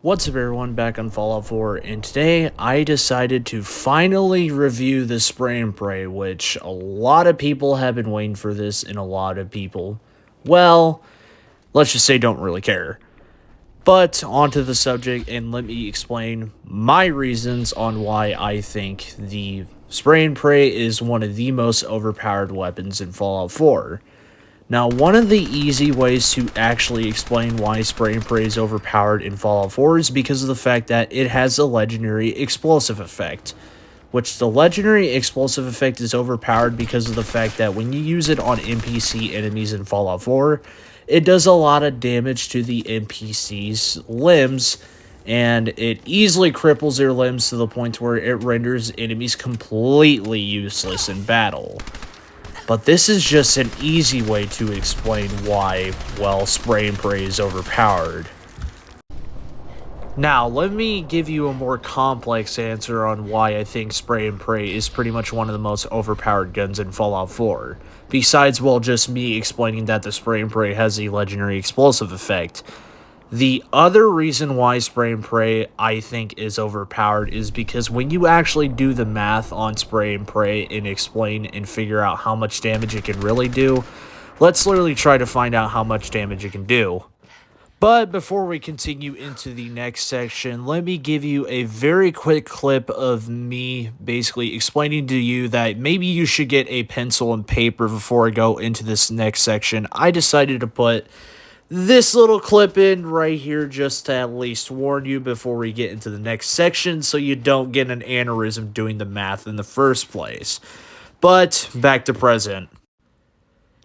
What's up everyone, back on Fallout 4, and today I decided to finally review the Spray and Pray, which a lot of people have been waiting for this, and a lot of people, well, let's just say don't really care. But onto the subject, and let me explain my reasons on why I think the Spray and Pray is one of the most overpowered weapons in Fallout 4. Now, one of the easy ways to actually explain why Spray and Pray is overpowered in Fallout 4 is because of the fact that it has a legendary explosive effect. Which the legendary explosive effect is overpowered because of the fact that when you use it on NPC enemies in Fallout 4, it does a lot of damage to the NPC's limbs, and it easily cripples their limbs to the point where it renders enemies completely useless in battle. But this is just an easy way to explain why, well, Spray and Pray is overpowered. Now, let me give you a more complex answer on why I think Spray and Pray is pretty much one of the most overpowered guns in Fallout 4. Besides, well, just me explaining that the Spray and Pray has a legendary explosive effect. The other reason why Spray and Pray, I think, is overpowered is because when you actually do the math on Spray and Pray and explain and figure out how much damage it can really do, let's literally try to find out how much damage it can do. But before we continue into the next section, let me give you a very quick clip of me basically explaining to you that maybe you should get a pencil and paper before I go into this next section. I decided to put this little clip in right here just to at least warn you before we get into the next section so you don't get an aneurysm doing the math in the first place. But back to present.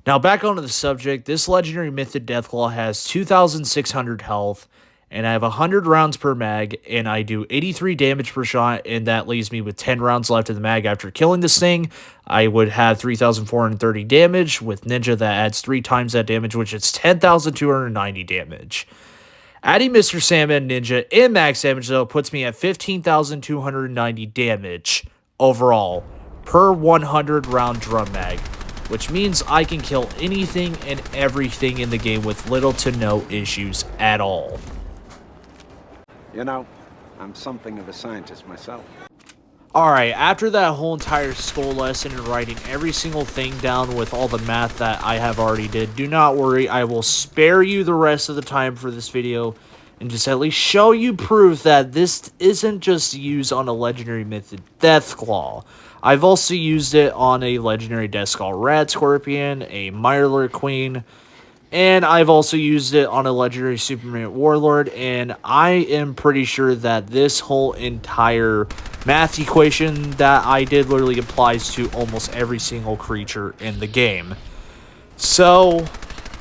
Now back onto the subject, this legendary Mythic Deathclaw has 2,600 health, and I have 100 rounds per mag, and I do 83 damage per shot, and that leaves me with 10 rounds left in the mag after killing this thing. I would have 3,430 damage. With Ninja, that adds 3 times that damage, which is 10,290 damage. Adding Mr. Sandman Ninja in max damage, though, puts me at 15,290 damage overall per 100 round drum mag, which means I can kill anything and everything in the game with little to no issues at all. You know, I'm something of a scientist myself. Alright, after that whole entire school lesson and writing every single thing down with all the math that I have already did, do not worry, I will spare you the rest of the time for this video and just at least show you proof that this isn't just used on a legendary Mythic Deathclaw. I've also used it on a legendary Deathskull Rat Scorpion, a Mirelurk Queen, and I've also used it on a legendary Superman Warlord, and I am pretty sure that this whole entire math equation that I did literally applies to almost every single creature in the game. So,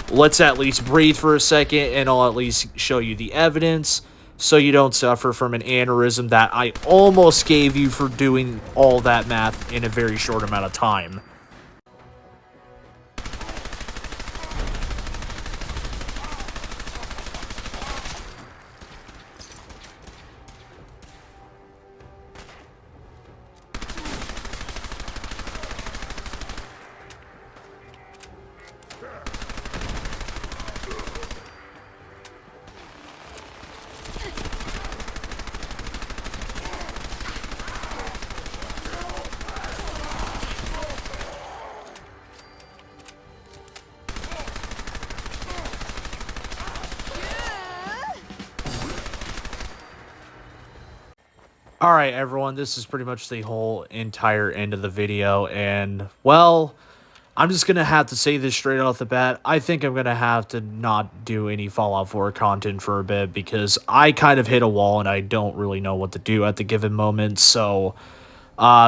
let's at least breathe for a second, and I'll at least show you the evidence, so you don't suffer from an aneurysm that I almost gave you for doing all that math in a very short amount of time. Alright everyone, this is pretty much the whole entire end of the video, and, well, I'm just gonna have to say this straight off the bat. I think I'm gonna have to not do any Fallout 4 content for a bit, because I kind of hit a wall and I don't really know what to do at the given moment, so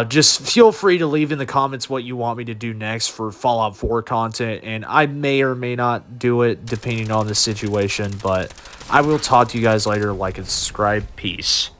just feel free to leave in the comments what you want me to do next for Fallout 4 content, and I may or may not do it depending on the situation, but I will talk to you guys later. Like and subscribe. Peace.